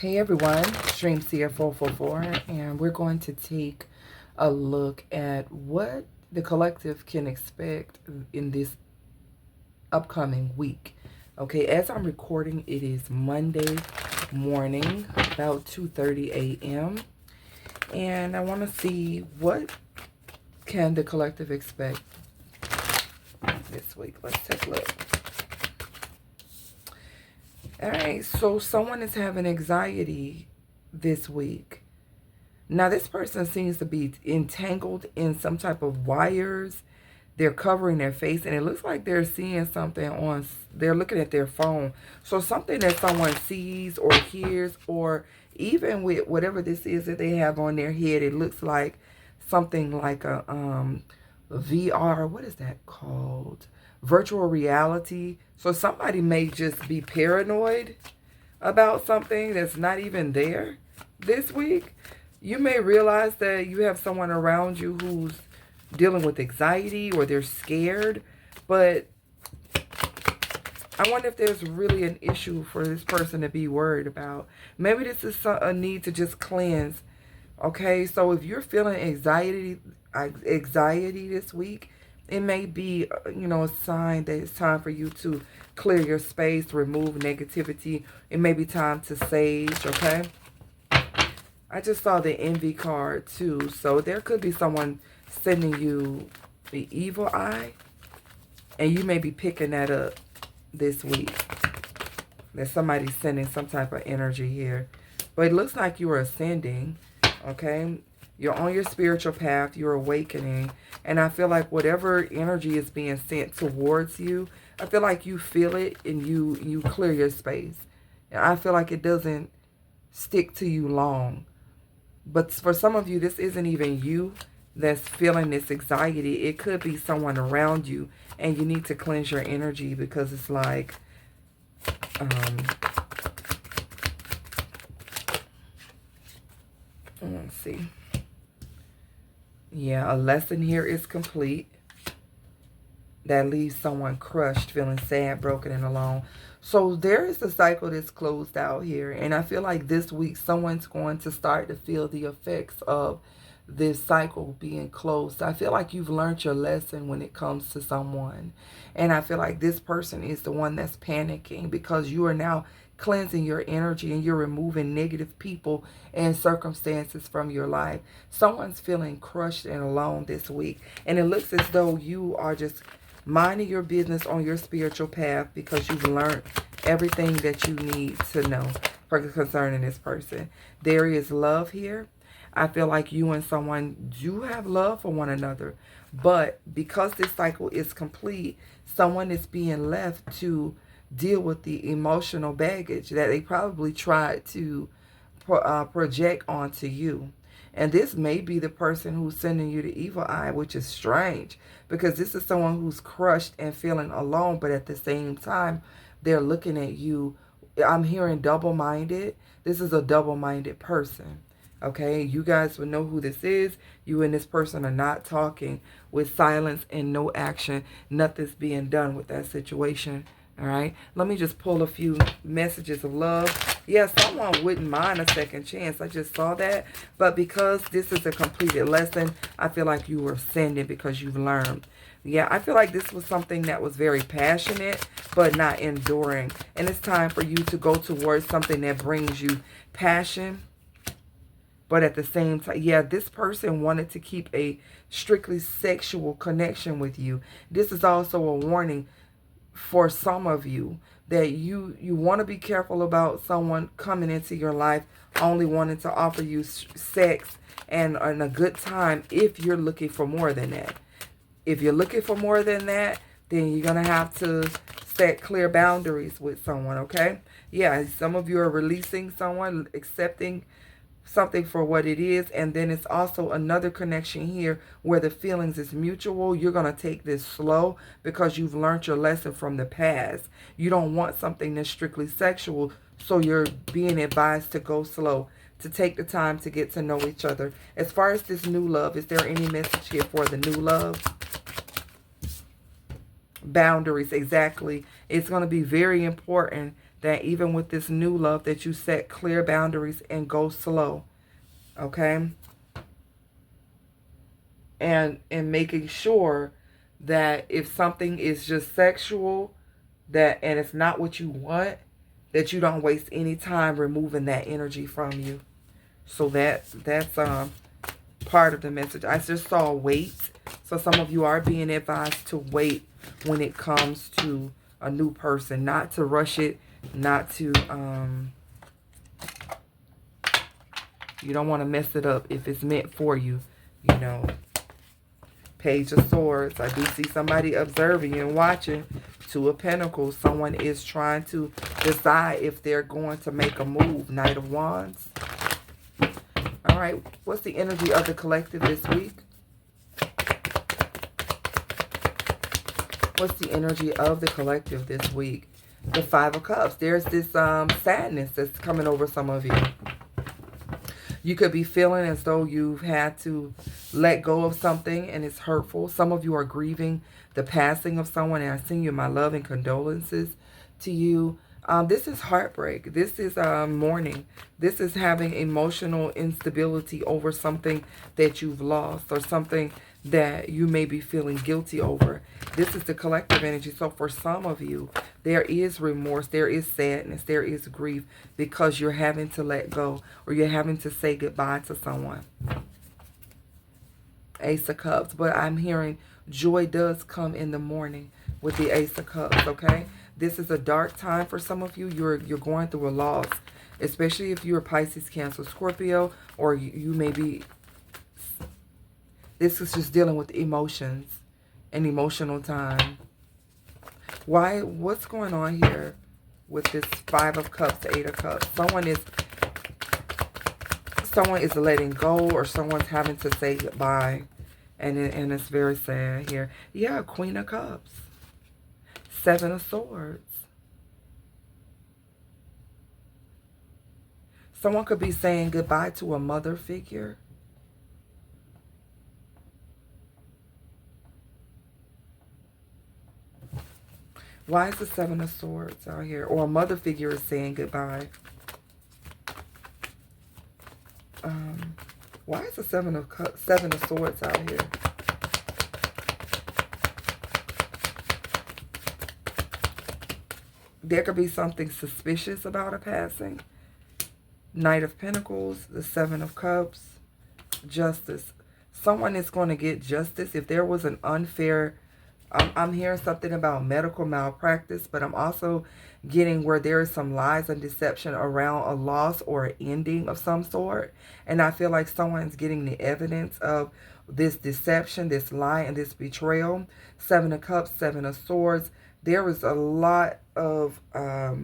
Hey everyone, Stream Seer 444, and we're going to take a look at what the collective can expect in this upcoming week. Okay, as I'm recording, it is Monday morning, about 2:30 a.m. And I want to see what can the collective expect this week. Let's take a look. All right, so someone is having anxiety this week. Now, this person seems to be entangled in some type of wires. They're covering their face, and it looks like they're seeing something on, they're looking at their phone. So something that someone sees or hears, or even with whatever this is that they have on their head, it looks like something like a VR, what is that called? Virtual reality. So somebody may just be paranoid about something that's not even there this week. You may realize that you have someone around you who's dealing with anxiety or they're scared, but I wonder if there's really an issue for this person to be worried about. Maybe this is a need to just cleanse. Okay, so if you're feeling anxiety this week, it may be, a sign that it's time for you to clear your space, remove negativity. It may be time to sage, okay? I just saw the envy card too. So there could be someone sending you the evil eye, and you may be picking that up this week. That somebody's sending some type of energy here. But it looks like you are ascending, okay? You're on your spiritual path. You're awakening. And I feel like whatever energy is being sent towards you, I feel like you feel it and you clear your space. And I feel like it doesn't stick to you long. But for some of you, this isn't even you that's feeling this anxiety. It could be someone around you, and you need to cleanse your energy because it's like, let's see. Yeah, a lesson here is complete. That leaves someone crushed, feeling sad, broken, and alone. So there is a cycle that's closed out here. And I feel like this week someone's going to start to feel the effects of this cycle being closed. I feel like you've learned your lesson when it comes to someone. And I feel like this person is the one that's panicking because you are now cleansing your energy and you're removing negative people and circumstances from your life. Someone's feeling crushed and alone this week. And it looks as though you are just minding your business on your spiritual path because you've learned everything that you need to know concerning this person. There is love here. I feel like you and someone do have love for one another. But because this cycle is complete, someone is being left to deal with the emotional baggage that they probably tried to project onto you. And this may be the person who's sending you the evil eye, which is strange because this is someone who's crushed and feeling alone, but at the same time, they're looking at you. I'm hearing double-minded. This is a double-minded person. Okay, you guys will know who this is. You and this person are not talking, with silence and no action. Nothing's being done with that situation. All right, let me just pull a few messages of love. Yeah, someone wouldn't mind a second chance. I just saw that. But because this is a completed lesson, I feel like you were sending because you've learned. Yeah, I feel like this was something that was very passionate, but not enduring. And it's time for you to go towards something that brings you passion. But at the same time, yeah, this person wanted to keep a strictly sexual connection with you. This is also a warning for some of you that you want to be careful about someone coming into your life only wanting to offer you sex and a good time if you're looking for more than that. If you're looking for more than that, then you're going to have to set clear boundaries with someone, okay? Yeah, some of you are releasing someone, accepting something for what it is, and then it's also another connection here where the feelings is mutual. You're going to take this slow because you've learned your lesson from the past. You don't want something that's strictly sexual, so you're being advised to go slow, to take the time to get to know each other. As far as this new love, is there any message here for the new love? Boundaries, exactly. It's going to be very important that even with this new love that you set clear boundaries and go slow. Okay? And making sure that if something is just sexual, and it's not what you want, that you don't waste any time removing that energy from you. So that's part of the message. I just saw wait. So some of you are being advised to wait when it comes to a new person, not to rush it, not to you don't want to mess it up if it's meant for you, you know. Page of Swords. I do see somebody observing and watching. Two of Pentacles. Someone is trying to decide if they're going to make a move. Knight of Wands. All right. What's the energy of the collective this week? What's the energy of the collective this week? The Five of Cups. There's this sadness that's coming over some of you. You could be feeling as though you've had to let go of something and it's hurtful. Some of you are grieving the passing of someone, and I send you my love and condolences to you. This is heartbreak. This is mourning. This is having emotional instability over something that you've lost or something that you may be feeling guilty over. This is the collective energy. So for some of you, there is remorse, there is sadness, there is grief because you're having to let go or you're having to say goodbye to someone. Ace of Cups. But I'm hearing joy does come in the morning with the Ace of Cups, okay? This is a dark time for some of you. You're going through a loss, especially if you're Pisces, Cancer, Scorpio, or you may be... This is just dealing with emotions, an emotional time. Why? What's going on here with this Five of Cups, Eight of Cups? Someone is letting go, or someone's having to say goodbye, and it's very sad here. Yeah, Queen of Cups, Seven of Swords. Someone could be saying goodbye to a mother figure. Why is the Seven of Swords out here? Or a mother figure is saying goodbye. Why is the Seven of Swords out here? There could be something suspicious about a passing. Knight of Pentacles, the Seven of Cups, Justice. Someone is going to get justice. If there was an unfair... I'm hearing something about medical malpractice, but I'm also getting where there is some lies and deception around a loss or an ending of some sort. And I feel like someone's getting the evidence of this deception, this lie, and this betrayal. Seven of Cups, Seven of Swords. There is a lot of, I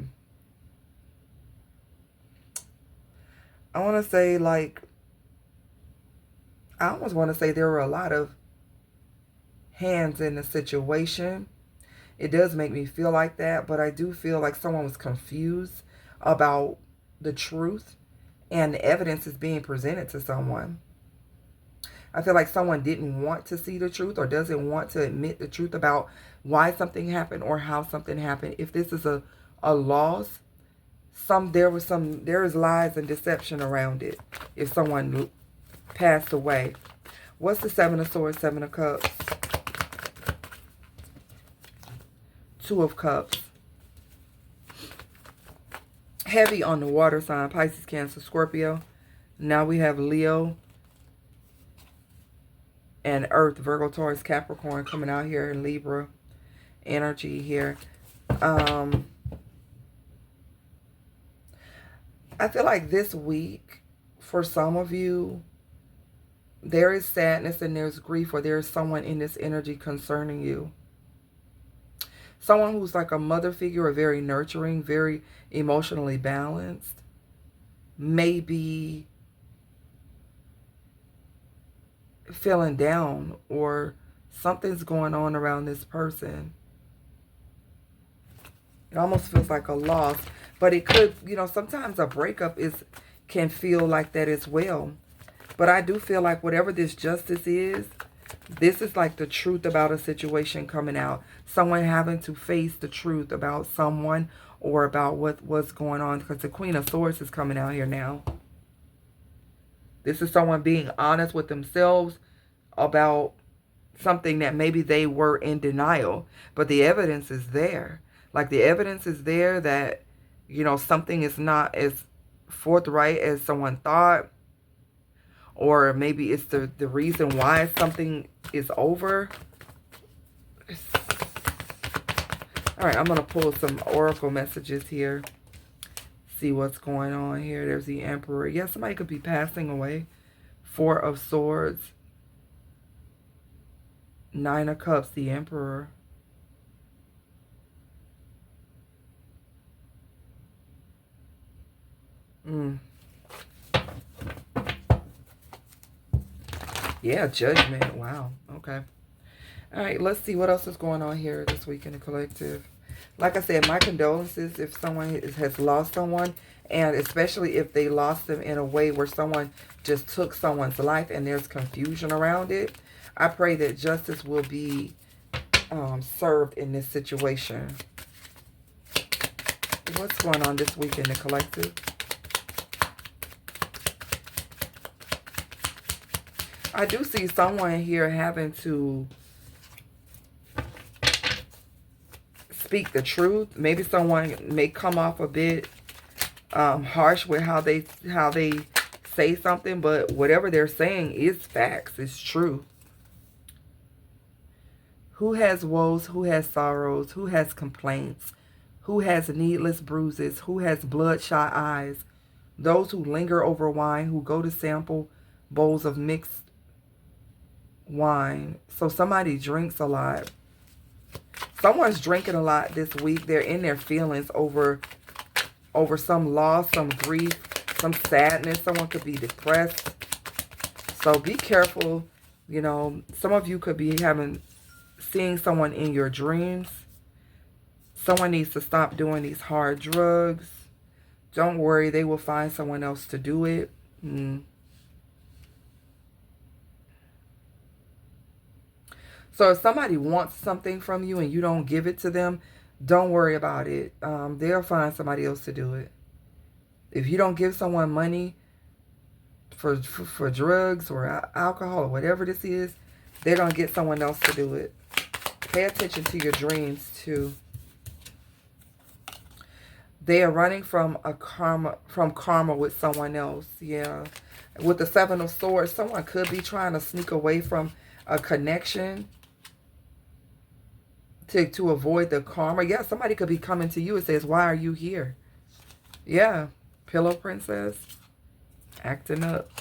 want to say, like, I almost want to say there were a lot of hands in the situation. It does make me feel like that, but I do feel like someone was confused about the truth and the evidence is being presented to someone. I feel like someone didn't want to see the truth or doesn't want to admit the truth about why something happened or how something happened. If this is a loss, there is lies and deception around it. If someone passed away. What's the Seven of Swords, Seven of Cups? Two of Cups. Heavy on the water sign, Pisces, Cancer, Scorpio. Now we have Leo and Earth, Virgo, Taurus, Capricorn coming out here in Libra energy here. I feel like this week, for some of you, there is sadness and there's grief, or there's someone in this energy concerning you. Someone who's like a mother figure, or very nurturing, very emotionally balanced, maybe feeling down, or something's going on around this person. It almost feels like a loss, but it could, you know, sometimes a breakup can feel like that as well. But I do feel like whatever this justice is, this is like the truth about a situation coming out. Someone having to face the truth about someone or about what's going on, because the Queen of Swords is coming out here now. This is someone being honest with themselves about something that maybe they were in denial, but the evidence is there. Like, the evidence is there that, you know, something is not as forthright as someone thought, or maybe it's the reason why something is over. All right, I'm going to pull some oracle messages here. See what's going on here. There's the Emperor. Yeah, somebody could be passing away. Four of Swords. Nine of Cups, the Emperor. Yeah, Judgment. Wow. Okay. All right, let's see what else is going on here this week in the collective. Like I said, my condolences if someone has lost someone, and especially if they lost them in a way where someone just took someone's life and there's confusion around it. I pray that justice will be served in this situation. What's going on this week in the collective? I do see someone here having to speak the truth. Maybe someone may come off a bit harsh with how they say something, but whatever they're saying is facts. It's true. Who has woes? Who has sorrows? Who has complaints? Who has needless bruises? Who has bloodshot eyes? Those who linger over wine, who go to sample bowls of mixed wine. So somebody drinks a lot. Someone's drinking a lot this week. They're in their feelings over some loss, some grief, some sadness. Someone could be depressed. So be careful. You know, some of you could be seeing someone in your dreams. Someone needs to stop doing these hard drugs. Don't worry, they will find someone else to do it. So if somebody wants something from you and you don't give it to them, don't worry about it. They'll find somebody else to do it. If you don't give someone money for drugs or alcohol or whatever this is, they're going to get someone else to do it. Pay attention to your dreams too. They are running from karma with someone else. Yeah. With the Seven of Swords, someone could be trying to sneak away from a connection to avoid the karma. Yeah, somebody could be coming to you and says, why are you here? Yeah. Pillow Princess. Acting up.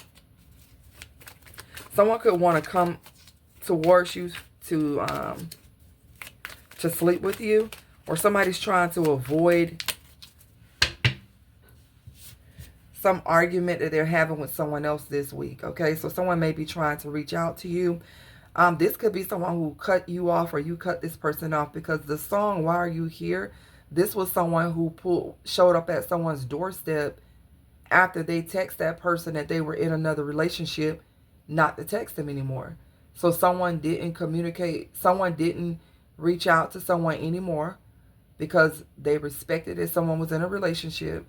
Someone could want to come towards you to sleep with you. Or somebody's trying to avoid some argument that they're having with someone else this week. Okay, so someone may be trying to reach out to you. This could be someone who cut you off, or you cut this person off, because the song Why Are You Here? This was someone who showed up at someone's doorstep after they text that person that they were in another relationship not to text them anymore. So someone didn't communicate, someone didn't reach out to someone anymore because they respected that someone was in a relationship,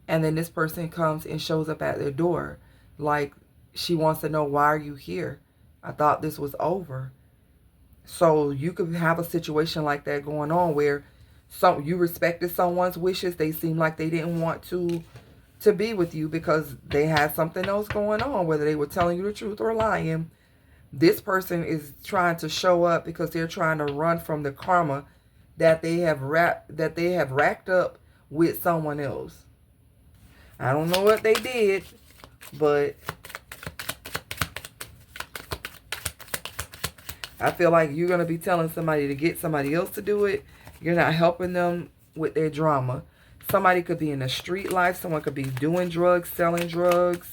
and then this person comes and shows up at their door like she wants to know, why are you here? I thought this was over. So you could have a situation like that going on where you respected someone's wishes. They seemed like they didn't want to be with you because they had something else going on, whether they were telling you the truth or lying. This person is trying to show up because they're trying to run from the karma that they have racked up with someone else. I don't know what they did, but I feel like you're going to be telling somebody to get somebody else to do it. You're not helping them with their drama. Somebody could be in the street life. Someone could be doing drugs, selling drugs.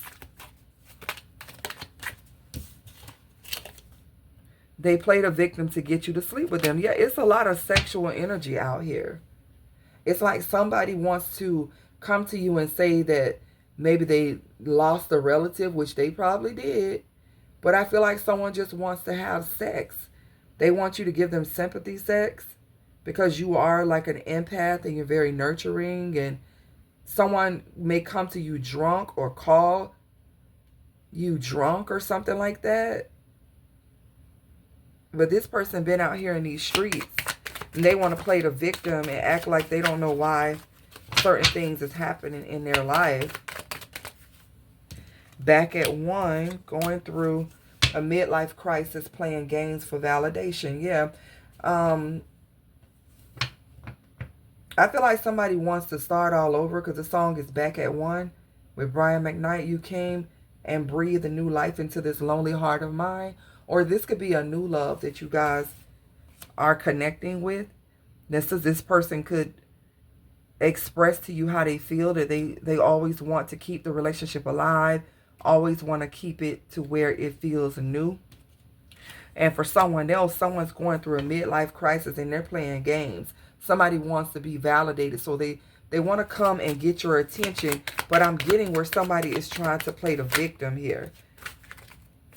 They played a victim to get you to sleep with them. Yeah, it's a lot of sexual energy out here. It's like somebody wants to come to you and say that maybe they lost a relative, which they probably did. But I feel like someone just wants to have sex. They want you to give them sympathy sex because you are like an empath and you're very nurturing, and someone may come to you drunk or call you drunk or something like that. But this person been out here in these streets and they want to play the victim and act like they don't know why certain things is happening in their life. Back at 1, going through a midlife crisis, playing games for validation. Yeah. I feel like somebody wants to start all over because the song is Back at 1 with Brian McKnight. You came and breathed a new life into this lonely heart of mine. Or this could be a new love that you guys are connecting with. This person could express to you how they feel, that they always want to keep the relationship alive, always want to keep it to where it feels new. And for someone else, someone's going through a midlife crisis and they're playing games. Somebody wants to be validated, so they want to come and get your attention. But I'm getting where somebody is trying to play the victim here.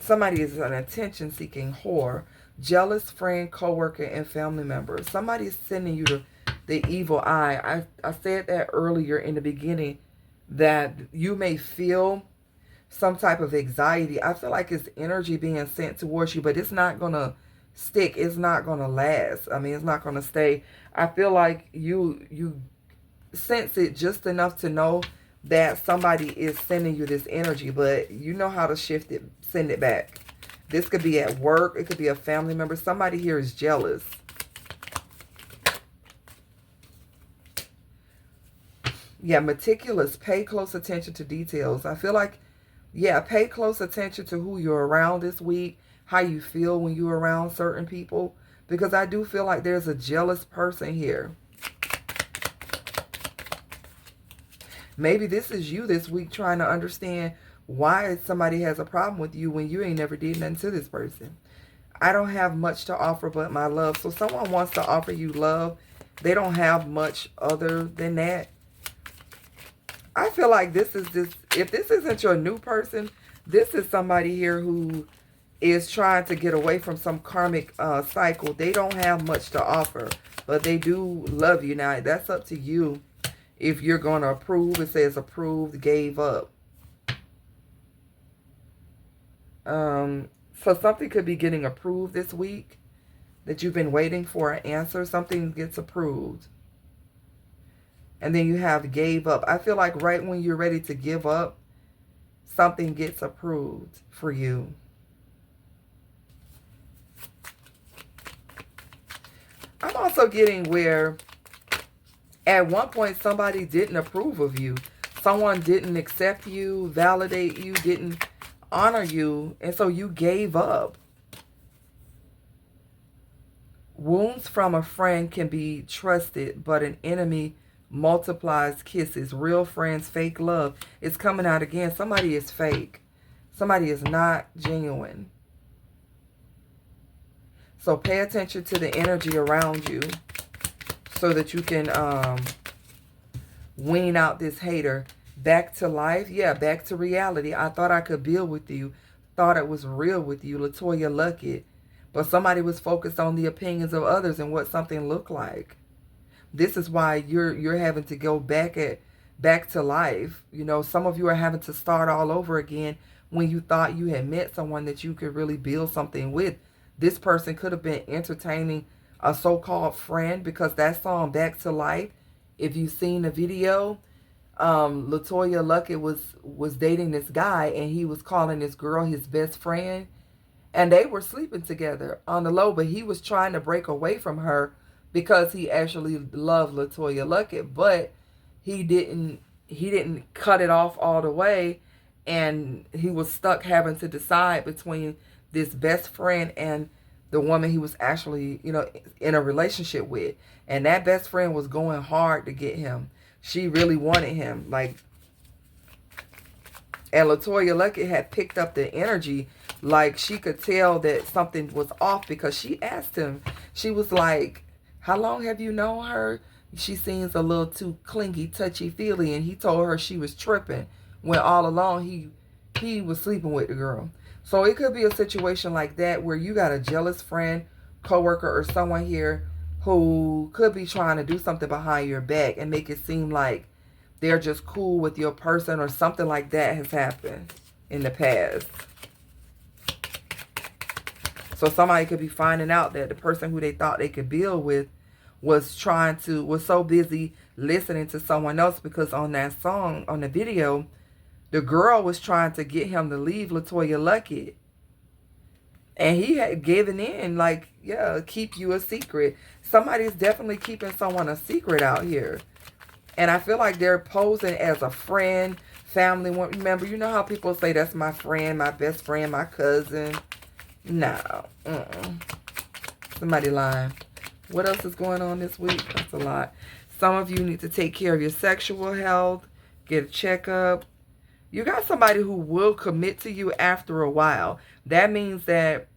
Somebody is an attention-seeking whore, jealous friend, coworker, and family member. Somebody is sending you the evil eye. I said that earlier in the beginning, that you may feel some type of anxiety. I feel like it's energy being sent towards you, but it's not going to stick. It's not going to last. I mean, it's not going to stay. I feel like you sense it just enough to know that somebody is sending you this energy, but you know how to shift it, send it back. This could be at work. It could be a family member. Somebody here is jealous. Yeah, meticulous. Pay close attention to details. I feel like, yeah, pay close attention to who you're around this week, how you feel when you're around certain people, because I do feel like there's a jealous person here. Maybe this is you this week trying to understand why somebody has a problem with you when you ain't never did nothing to this person. I don't have much to offer but my love. So someone wants to offer you love. They don't have much other than that. I feel like this is if this isn't your new person, this is somebody here who is trying to get away from some karmic cycle. They don't have much to offer, but they do love you. Now, that's up to you. If you're going to approve, it says approved, gave up. So something could be getting approved this week that you've been waiting for an answer. Something gets approved. And then you have gave up. I feel like right when you're ready to give up, something gets approved for you. I'm also getting where at one point somebody didn't approve of you. Someone didn't accept you, validate you, didn't honor you, and so you gave up. Wounds from a friend can be trusted, but an enemy multiplies kisses. Real friends, fake love. It's coming out again. Somebody is fake. Somebody is not genuine. So pay attention to the energy around you so that you can wean out this hater. Back to life. Yeah, back to reality. I thought I could build with you. Thought it was real with you. Latoya Luckett. But somebody was focused on the opinions of others and what something looked like. This is why you're having to go back to life. You know, some of you are having to start all over again when you thought you had met someone that you could really build something with. This person could have been entertaining a so-called friend, because that song Back to Life, if you've seen the video, Latoya Luckett was dating this guy and he was calling this girl his best friend, and they were sleeping together on the low, but he was trying to break away from her because he actually loved Latoya Luckett, but he didn't cut it off all the way, and he was stuck having to decide between this best friend and the woman he was actually, you know, in a relationship with. And that best friend was going hard to get him. She really wanted him. Like, and Latoya Luckett had picked up the energy. Like, she could tell that something was off because she asked him. She was like, how long have you known her? She seems a little too clingy, touchy-feely. And he told her she was tripping when all along he was sleeping with the girl. So it could be a situation like that where you got a jealous friend, coworker, or someone here who could be trying to do something behind your back and make it seem like they're just cool with your person, or something like that has happened in the past. So somebody could be finding out that the person who they thought they could build with was so busy listening to someone else, because on that song, on the video, the girl was trying to get him to leave LaToya Luckett. And he had given in, like, yeah, keep you a secret. Somebody's definitely keeping someone a secret out here. And I feel like they're posing as a friend, family. Remember, you know how people say, that's my friend, my best friend, my cousin. No. Somebody lying. What else is going on this week? That's a lot. Some of you need to take care of your sexual health. Get a checkup. You got somebody who will commit to you after a while. That means that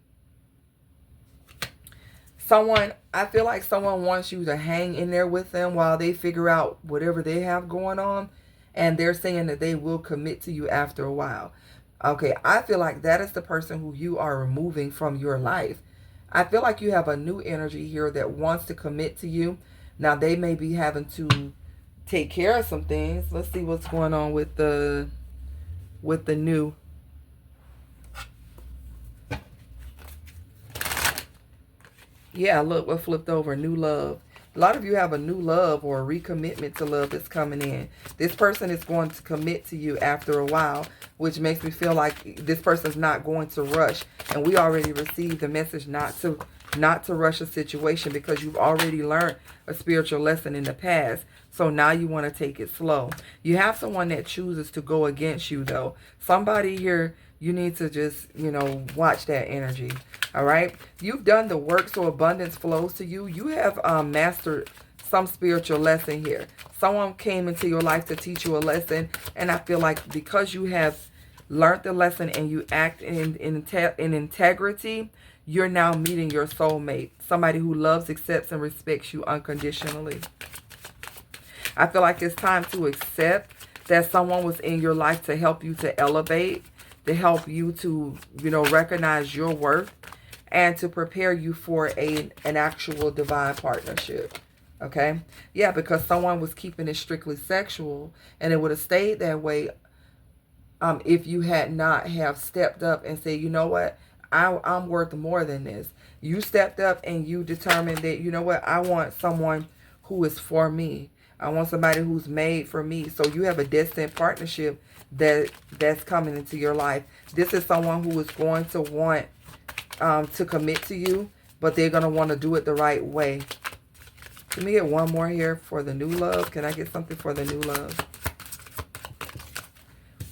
I feel like someone wants you to hang in there with them while they figure out whatever they have going on. And they're saying that they will commit to you after a while. Okay, I feel like that is the person who you are removing from your life. I feel like you have a new energy here that wants to commit to you. Now, they may be having to take care of some things. Let's see what's going on with the new. Yeah, look what flipped over. New love. A lot of you have a new love or a recommitment to love that's coming in. This person is going to commit to you after a while, which makes me feel like this person's not going to rush. And we already received the message not to rush a situation, because you've already learned a spiritual lesson in the past. So now you want to take it slow. You have someone that chooses to go against you, though. Somebody here, you need to just, watch that energy. All right. You've done the work, so abundance flows to you. You have mastered some spiritual lesson here. Someone came into your life to teach you a lesson. And I feel like because you have learned the lesson and you act in integrity, you're now meeting your soulmate. Somebody who loves, accepts, and respects you unconditionally. I feel like it's time to accept that someone was in your life to help you to elevate, to help you to, recognize your worth, and to prepare you for an actual divine partnership. Okay? Yeah, because someone was keeping it strictly sexual, and it would have stayed that way if you had not have stepped up and said, you know what, I'm worth more than this. You stepped up and you determined that, you know what, I want someone who is for me. I want somebody who's made for me. So you have a destined partnership that's coming into your life. This is someone who is going to want to commit to you, but they're going to want to do it the right way. Let me get one more here for the new love. Can I get something for the new love?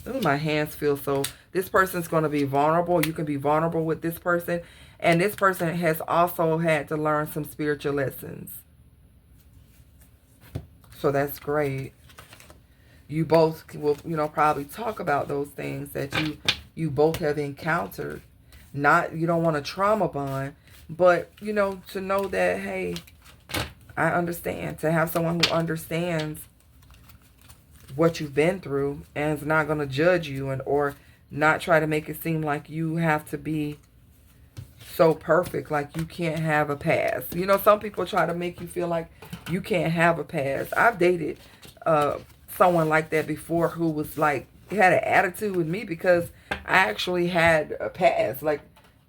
Oh, my hands feel so... This person's going to be vulnerable. You can be vulnerable with this person. And this person has also had to learn some spiritual lessons. So that's great. You both will, probably talk about those things that you both have encountered. You don't want a trauma bond, but, to know that, hey, I understand. To have someone who understands what you've been through and is not going to judge you or not try to make it seem like you have to be so perfect, like you can't have a past. Some people try to make you feel like you can't have a past. I've dated someone like that before who was like, had an attitude with me because I actually had a past. Like,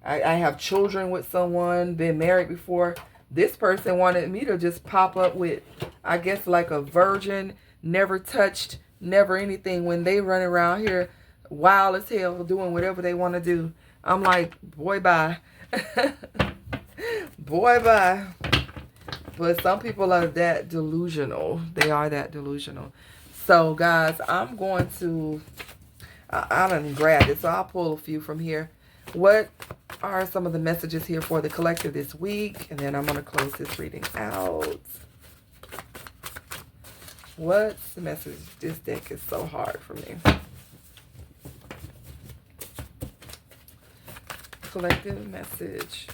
I have children with someone, been married before. This person wanted me to just pop up with, I guess, like a virgin, never touched, never anything, when they run around here wild as hell doing whatever they want to do. I'm like, boy, bye. Boy, bye. But some people are that delusional. They are that delusional. So, guys, I'm going to... I done grabbed it, so I'll pull a few from here. What are some of the messages here for the collective this week? And then I'm going to close this reading out. What's the message? This deck is so hard for me. Collective message.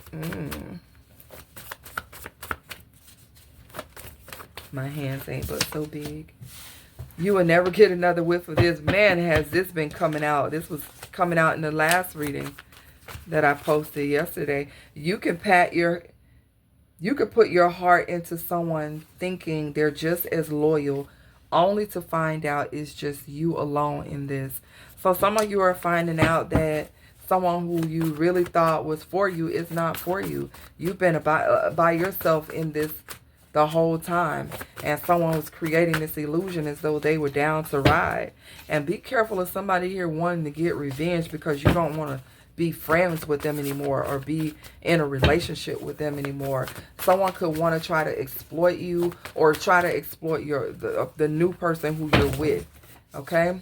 My hands ain't but so big. You will never get another whiff of this. Man, has this been coming out. This was coming out in the last reading that I posted yesterday. You can pat your You could put your heart into someone thinking they're just as loyal, only to find out it's just you alone in this. So some of you are finding out that someone who you really thought was for you is not for you. You've been by yourself in this the whole time, and someone was creating this illusion as though they were down to ride. And be careful of somebody here wanting to get revenge because you don't want to be friends with them anymore or be in a relationship with them anymore. Someone could want to try to exploit you or try to exploit the new person who you're with. Okay?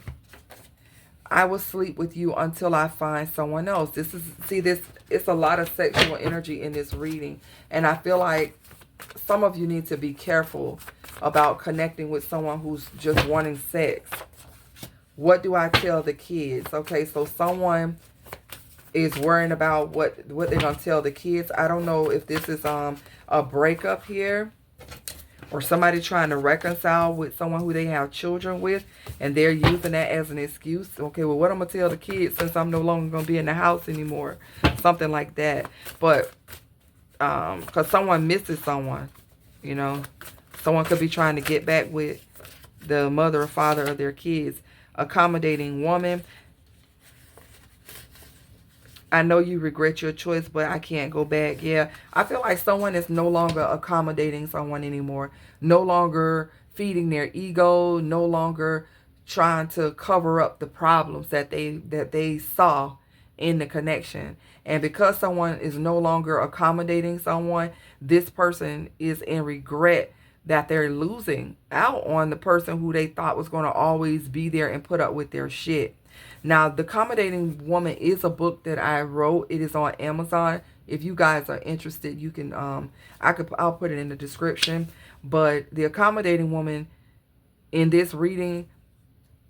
I will sleep with you until I find someone else. It's a lot of sexual energy in this reading, and I feel like some of you need to be careful about connecting with someone who's just wanting sex. What do I tell the kids? Okay, so someone is worrying about what they're going to tell the kids. I don't know if this is a breakup here, or somebody trying to reconcile with someone who they have children with, and they're using that as an excuse. Okay, well, what I'm going to tell the kids since I'm no longer going to be in the house anymore? Something like that. But because someone misses someone, you know. Someone could be trying to get back with the mother or father of their kids. Accommodating woman. I know you regret your choice, but I can't go back. Yeah, I feel like someone is no longer accommodating someone anymore. No longer feeding their ego. No longer trying to cover up the problems that they saw in the connection. And because someone is no longer accommodating someone, this person is in regret that they're losing out on the person who they thought was going to always be there and put up with their shit. Now, The Accommodating Woman is a book that I wrote. It is on Amazon. If you guys are interested, you can I'll put it in the description. But The Accommodating Woman, in this reading,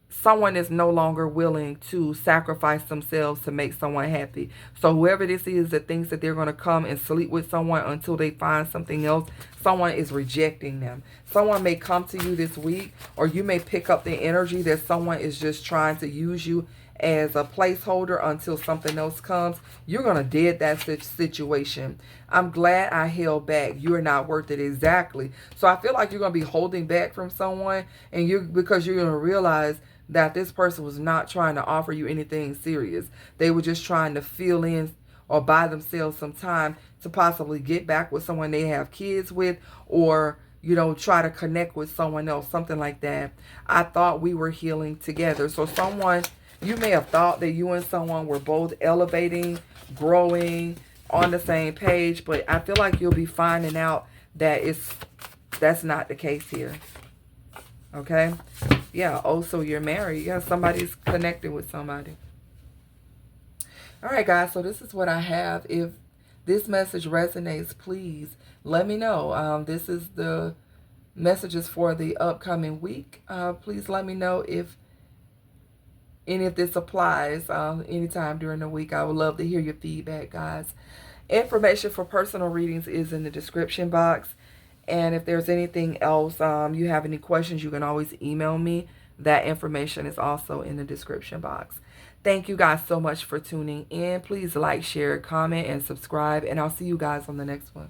someone is no longer willing to sacrifice themselves to make someone happy. So whoever this is that thinks that they're going to come and sleep with someone until they find something else, someone is rejecting them. Someone may come to you this week, or you may pick up the energy that someone is just trying to use you as a placeholder until something else comes. You're going to dead that situation. I'm glad I held back. You're not worth it. Exactly. So I feel like you're going to be holding back from someone, and because you're going to realize that this person was not trying to offer you anything serious. They were just trying to fill in or buy themselves some time to possibly get back with someone they have kids with, or, you know, try to connect with someone else, something like that. I thought we were healing together. So you may have thought that you and someone were both elevating, growing, on the same page, but I feel like you'll be finding out that that's not the case here. Okay? Yeah, oh, so you're married. Yeah, somebody's connected with somebody. All right, guys, so this is what I have. If this message resonates, please let me know. This is the messages for the upcoming week. Please let me know if any of this applies anytime during the week. I would love to hear your feedback, guys. Information for personal readings is in the description box. And if there's anything else, you have any questions, you can always email me. That information is also in the description box. Thank you guys so much for tuning in. Please like, share, comment, and subscribe. And I'll see you guys on the next one.